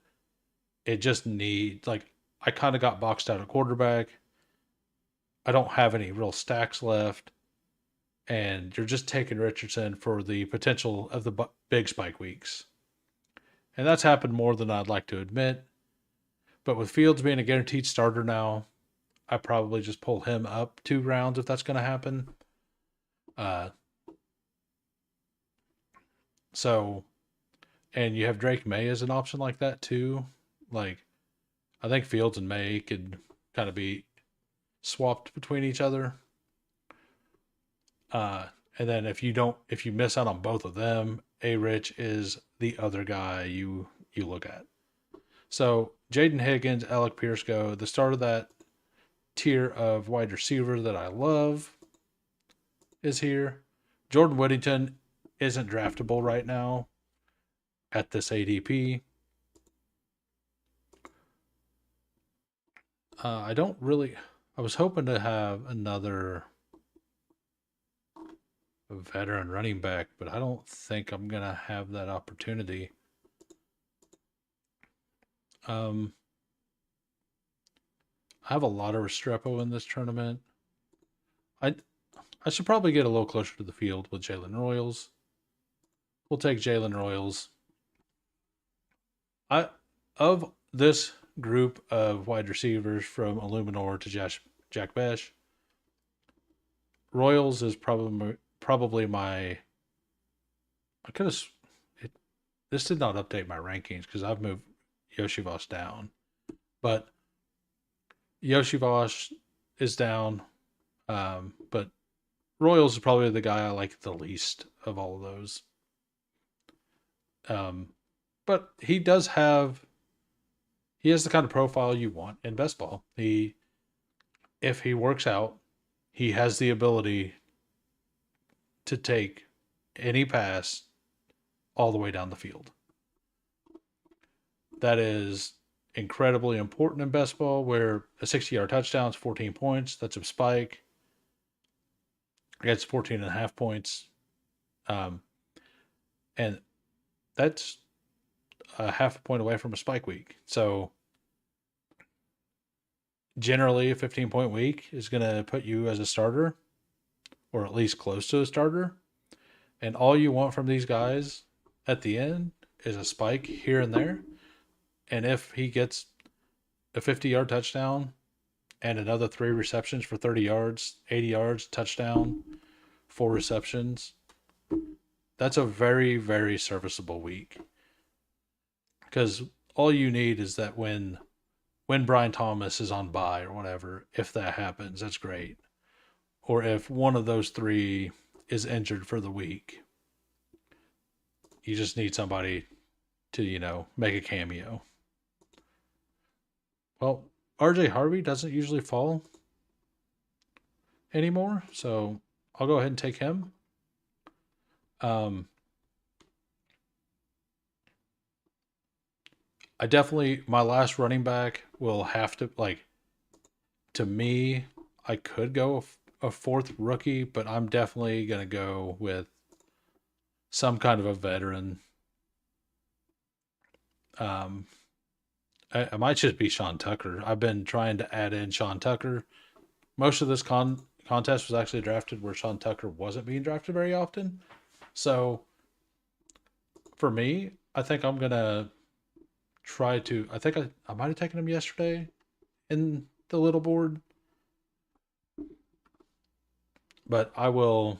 it just need like I kind of got boxed out at quarterback. I don't have any real stacks left, and you're just taking Richardson for the potential of the big spike weeks. And that's happened more than I'd like to admit. But with Fields being a guaranteed starter now, I probably just pull him up 2 rounds if that's going to happen. Uh, so, and you have Drake May as an option like that too. Like, I think Fields and May could kind of be swapped between each other. And then if you miss out on both of them, A Rich is the other guy you look at. So Jaden Higgins, Alec Pierce go the start of that tier of wide receiver that I love is here. Jordan Whittington isn't draftable right now at this ADP. I don't really. I was hoping to have another veteran running back, but I don't think I'm gonna have that opportunity. Um, I have a lot of Restrepo in this tournament. I I should probably get a little closer to the field with Jalen Royals. We'll take Jalen Royals. I of this group of wide receivers from Illuminor to Jack Besh, Royals is probably my. I could have. This did not update my rankings because I've moved Yoshi down, but Yoshi is down. But Royals is probably the guy I like the least of all of those. Um, but he has the kind of profile you want in best ball. If he works out, he has the ability to take any pass all the way down the field. That is incredibly important in best ball, where a 60-yard touchdown is 14 points. That's a spike. It's 14 and a half points. Um, and that's a half a point away from a spike week. So generally, a 15-point week is going to put you as a starter, or at least close to a starter. And all you want from these guys at the end is a spike here and there. And if he gets a 50-yard touchdown and another 3 receptions for 30 yards, 80 yards, touchdown, 4 receptions, that's a very, very serviceable week. Because all you need is that when Brian Thomas is on bye or whatever, if that happens, that's great. Or if one of those 3 is injured for the week, you just need somebody to, make a cameo. Well, RJ Harvey doesn't usually fall anymore, so I'll go ahead and take him. I definitely my last running back will have to to me. I could go a 4th rookie, but I'm definitely gonna go with some kind of a veteran. Um, I might just be Sean Tucker. I've been trying to add in Sean Tucker. Most of this contest was actually drafted where Sean Tucker wasn't being drafted very often. So for me, I think I'm gonna try to. I think I might have taken him yesterday in the little board, but I will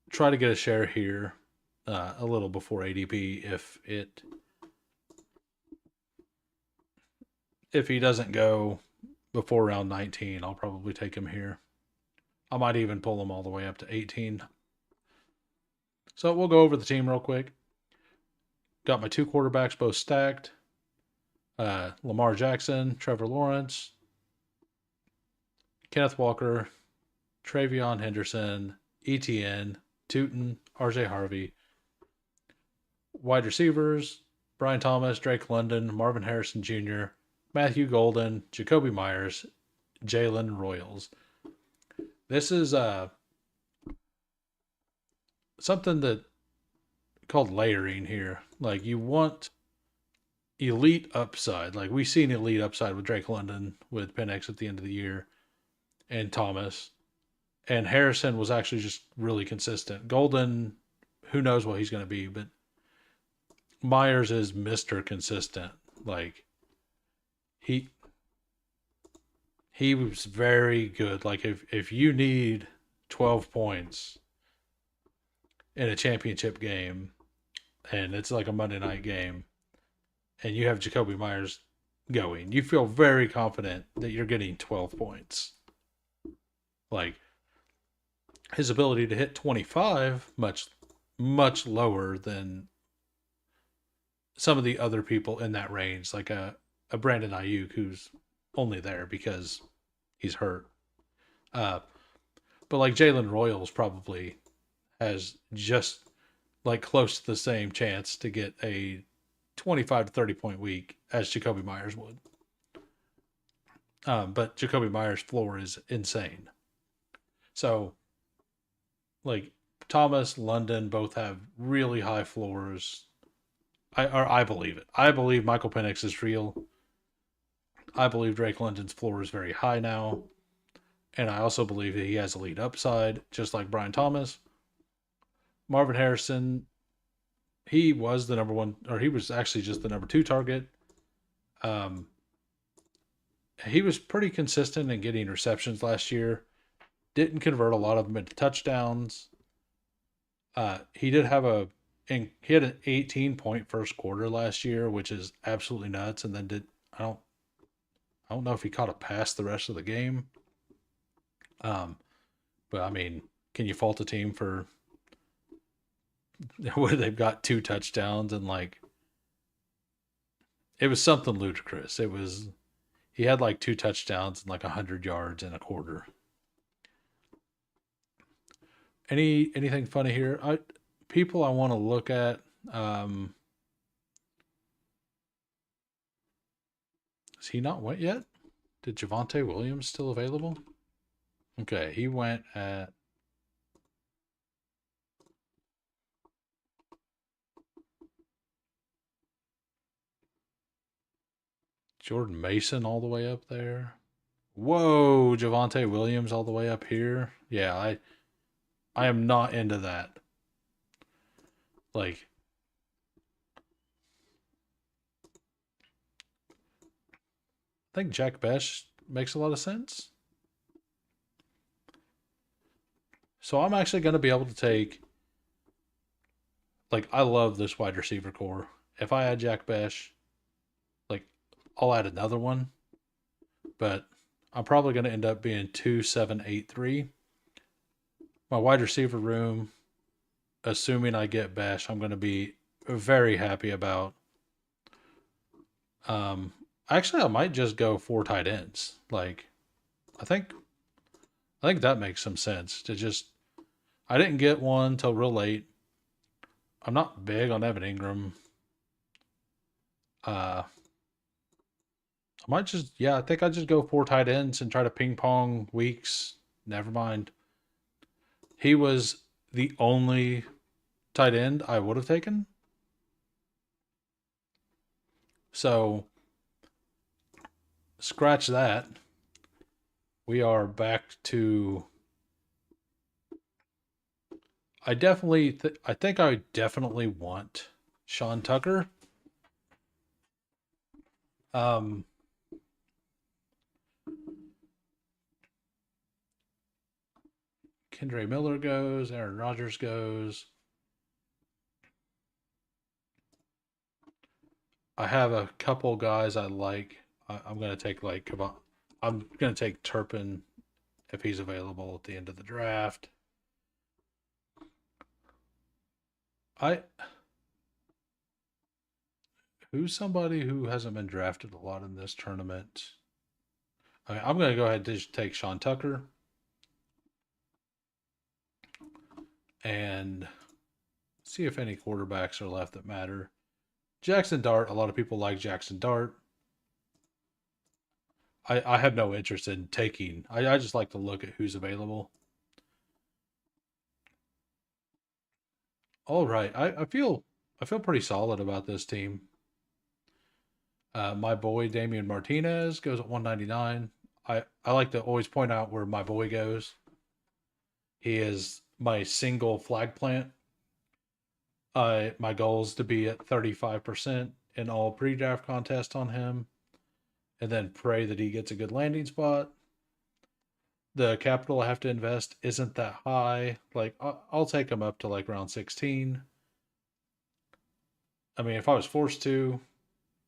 try to get a share here. a little before ADP. If he doesn't go before round 19, I'll probably take him here. I might even pull him all the way up to 18. So we'll go over the team real quick. Got my 2 quarterbacks both stacked. Lamar Jackson, Trevor Lawrence, Kenneth Walker, Travion Henderson, ETN, Tootin, RJ Harvey. Wide receivers, Brian Thomas, Drake London, Marvin Harrison Jr., Matthew Golden, Jacoby Myers, Jalen Royals. This is something that called layering here. Like, you want elite upside. Like, we seen elite upside with Drake London, with Penix at the end of the year, and Thomas. And Harrison was actually just really consistent. Golden, who knows what he's going to be, but Myers is Mr. Consistent. Like, he was very good. Like, if you need 12 points in a championship game, and it's like a Monday night game, and you have Jacoby Myers going, you feel very confident that you're getting 12 points. Like, his ability to hit 25, much lower than some of the other people in that range, like a Brandon Ayuk, who's only there because he's hurt. But like Jalen Royals probably has just like close to the same chance to get a 25 to 30 point week as Jacoby Myers would. But Jacoby Myers' floor is insane. So, like, Thomas, London both have really high floors. I believe it. I believe Michael Penix is real. I believe Drake London's floor is very high now. And I also believe that he has elite upside, just like Brian Thomas. Marvin Harrison, he was the number one, or he was actually just the number 2 target. He was pretty consistent in getting receptions last year. Didn't convert a lot of them into touchdowns. He did have he had an 18-point first quarter last year, which is absolutely nuts. And then I don't know if he caught a pass the rest of the game. But I mean, can you fault a team for where they've got 2 touchdowns and like it was something ludicrous. He had like 2 touchdowns and like 100 yards in a quarter. Anything funny here? People I want to look at. Is he not went yet? Did Javonte Williams still available? Okay, he went at Jordan Mason all the way up there. Whoa, Javonte Williams all the way up here. Yeah, I am not into that. Like, I think Jack Bech makes a lot of sense. So I'm actually going to be able to take, like, I love this wide receiver core. If I add Jack Bech, like, I'll add another one, but I'm probably going to end up being 2, 7, 8, 3. My wide receiver room, assuming I get Bech, I'm going to be very happy about. Actually, I might just go 4 tight ends. Like, I think that makes some sense to just. I didn't get one till real late. I'm not big on Evan Ingram. I might just, I think I'd just go 4 tight ends and try to ping pong weeks. Never mind. He was the only tight end I would have taken. So, scratch that. We are back to. I think I definitely want Sean Tucker. Kendre Miller goes. Aaron Rodgers goes. I have a couple guys I like. I'm gonna take like I'm gonna take Turpin if he's available at the end of the draft. I Who's somebody who hasn't been drafted a lot in this tournament? I'm gonna go ahead and just take Sean Tucker and see if any quarterbacks are left that matter. Jackson Dart. A lot of people like Jackson Dart. I have no interest in taking. I just like to look at who's available. All right, I feel pretty solid about this team. My boy Damian Martinez goes at 199. I like to always point out where my boy goes. He is my single flag plant. My goal is to be at 35% in all pre-draft contests on him, and then pray that he gets a good landing spot. The capital I have to invest isn't that high. Like I'll take him up to like round 16. I mean, if I was forced to,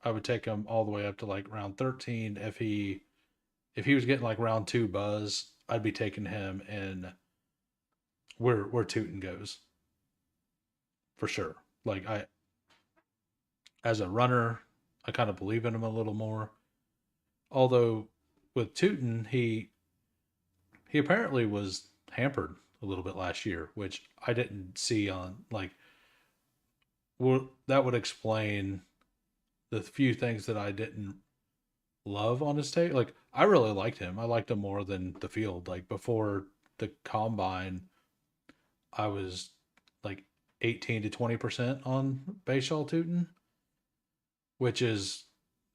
I would take him all the way up to like round 13. If he was getting like round 2 buzz, I'd be taking him in where Tootin goes for sure. Like I as a runner, I kind of believe in him a little more. Although with Tootin, he apparently was hampered a little bit last year, which I didn't see on like that would explain the few things that I didn't love on his tape. Like I really liked him. I liked him more than the field. Like before the combine, I was like 18 to 20% on Bashaw Tootin, which is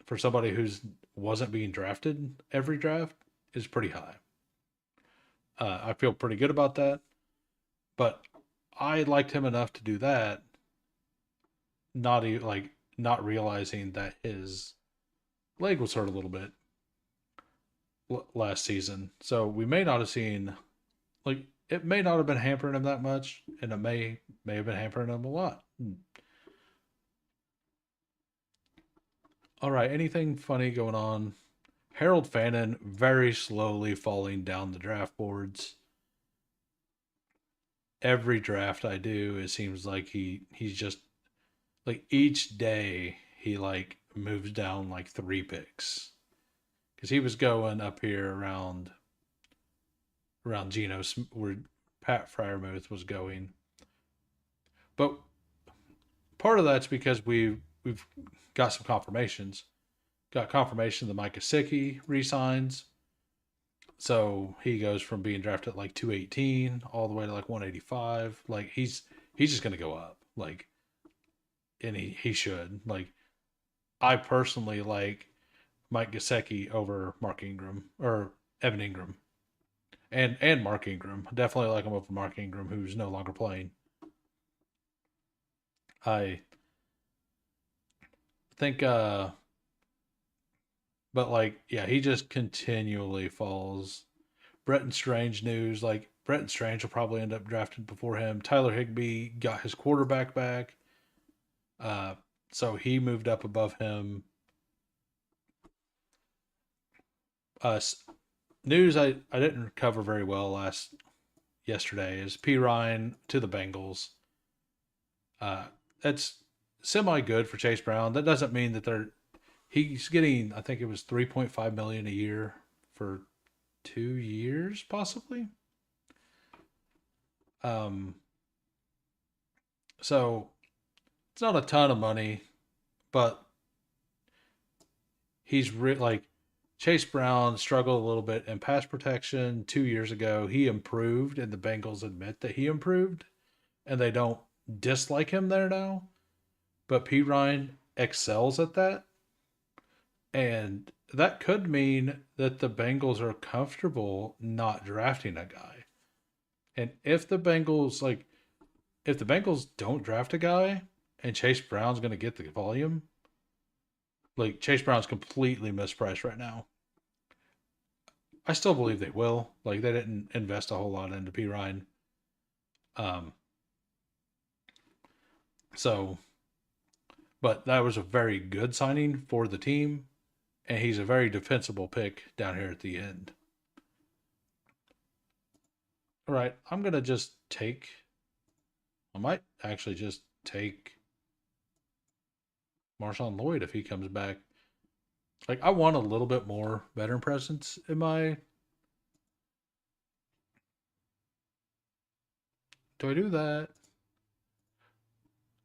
for somebody who's wasn't being drafted every draft is pretty high. I feel pretty good about that, but I liked him enough to do that, not realizing that his leg was hurt a little bit last season. So we may not have seen like it may not have been hampering him that much, and it may have been hampering him a lot. All right, anything funny going on? Harold Fannin very slowly falling down the draft boards. Every draft I do, it seems like he's just like each day he like moves down like 3 picks because he was going up here around Geno where Pat Fryermuth was going, but part of that's because we've got some confirmations. Got confirmation that Mike Gesicki resigns, so he goes from being drafted at like 218 all the way to like 185. Like he's just gonna go up. Like and he should. Like I personally like Mike Gesicki over Mark Ingram or Evan Ingram. And Mark Ingram. Definitely like him over Mark Ingram, who's no longer playing. I think but like yeah, he just continually falls. Bretton Strange news, like Bretton Strange will probably end up drafted before him. Tyler Higbee got his quarterback back. Uh so he moved up above him. Uh News I didn't cover very well yesterday is P Ryan to the Bengals. That's semi good for Chase Brown. That doesn't mean that he's getting I think it was 3.5 million a year for 2 years possibly. Um, so it's not a ton of money, but like Chase Brown struggled a little bit in pass protection 2 years ago. He improved, and the Bengals admit that he improved, and they don't dislike him there now. But P Ryan excels at that, and that could mean that the Bengals are comfortable not drafting a guy. And if the Bengals don't draft a guy and Chase Brown's going to get the volume, like Chase Brown's completely mispriced right now. I still believe they will. Like they didn't invest a whole lot into P Ryan. Um so but that was a very good signing for the team, and he's a very defensible pick down here at the end. All right, I'm gonna just take. I might actually just take Marshawn Lloyd if he comes back. Like, I want a little bit more veteran presence in my. Do I do that?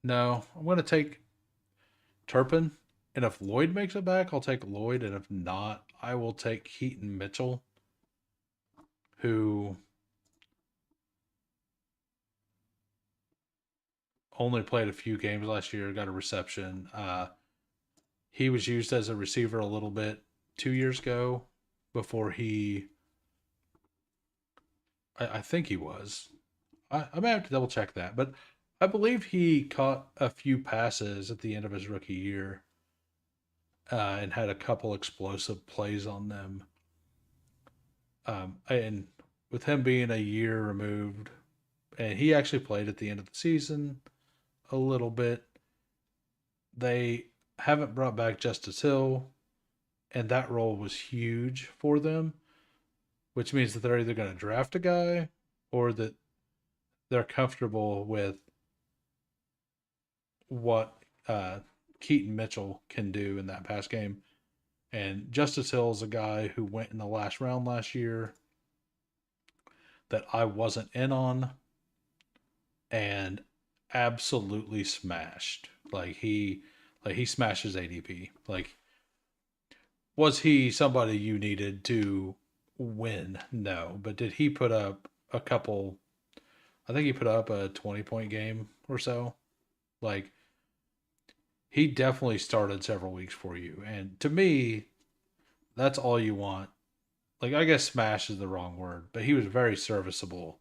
No, I'm gonna take Turpin, and if Lloyd makes it back, I'll take Lloyd, and if not, I will take Keaton Mitchell, who only played a few games last year, got a reception. He was used as a receiver a little bit 2 years ago before he. I think he was. I may have to double check that, but I believe he caught a few passes at the end of his rookie year and had a couple explosive plays on them. And with him being a year removed, and he actually played at the end of the season a little bit, they haven't brought back Justice Hill, and that role was huge for them, which means that they're either going to draft a guy or that they're comfortable with what Keaton Mitchell can do in that pass game. And Justice Hill is a guy who went in the last round last year that I wasn't in on and absolutely smashed. Like he smashes ADP. Like, was he somebody you needed to win? No. But did he put up a couple, I think he put up a 20-point game or so. Like, he definitely started several weeks for you. And to me, that's all you want. Like, I guess smash is the wrong word, but he was very serviceable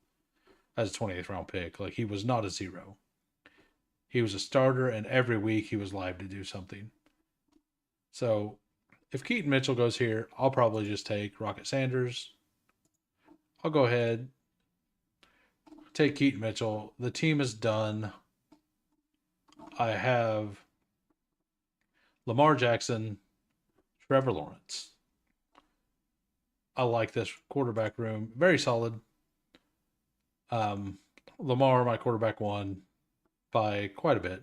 as a 28th round pick. Like, he was not a zero. He was a starter, and every week he was live to do something. So, if Keaton Mitchell goes here, I'll probably just take Rocket Sanders. I'll go ahead, take Keaton Mitchell. The team is done. I have Lamar Jackson, Trevor Lawrence. I like this quarterback room. Very solid. Lamar, my quarterback one by quite a bit.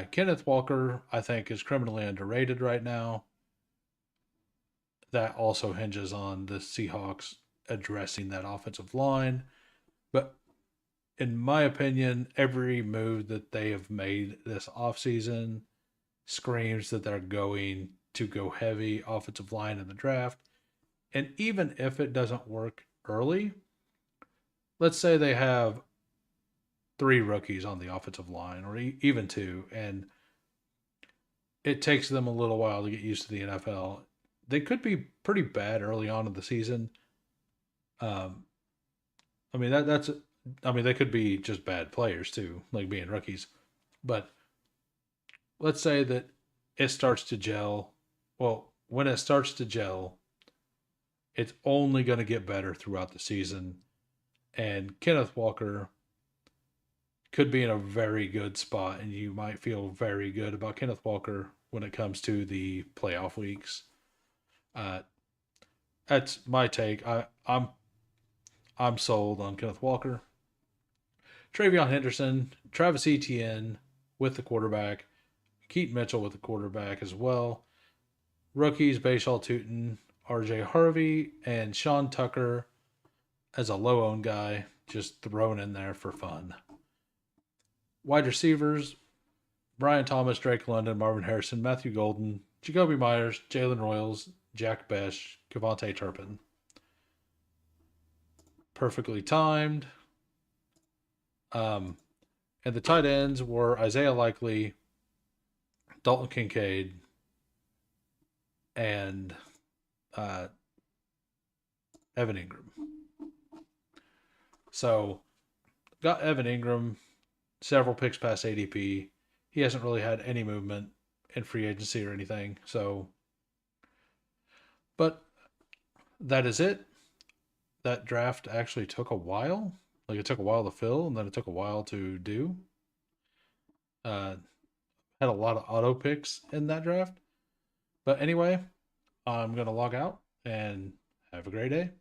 Kenneth Walker, I think, is criminally underrated right now. That also hinges on the Seahawks addressing that offensive line. But in my opinion, every move that they have made this offseason screams that they're going to go heavy offensive line in the draft. And even if it doesn't work early, let's say they have 3 rookies on the offensive line or even 2, and it takes them a little while to get used to the NFL. They could be pretty bad early on in the season. Um, I mean that's I mean they could be just bad players too, like being rookies. But let's say that it starts to gel. Well, when it starts to gel, it's only going to get better throughout the season. And Kenneth Walker could be in a very good spot, and you might feel very good about Kenneth Walker when it comes to the playoff weeks. Uh, that's my take. I'm sold on Kenneth Walker. TreVeyon Henderson, Travis Etienne with the quarterback, Keaton Mitchell with the quarterback as well. Rookies, Bashal Tutin, RJ Harvey, and Sean Tucker as a low owned guy, just thrown in there for fun. Wide receivers, Brian Thomas, Drake London, Marvin Harrison, Matthew Golden, Jacoby Myers, Jalen Royals, Jack Besh, KaVontae Turpin. Perfectly timed. And the tight ends were Isaiah Likely, Dalton Kincaid, and Evan Engram. So, got Evan Engram, several picks past ADP. He hasn't really had any movement in free agency or anything. So, but that is it. That draft actually took a while. Like, it took a while to fill, and then it took a while to do. Uh, had a lot of auto picks in that draft. But anyway, I'm gonna log out and have a great day.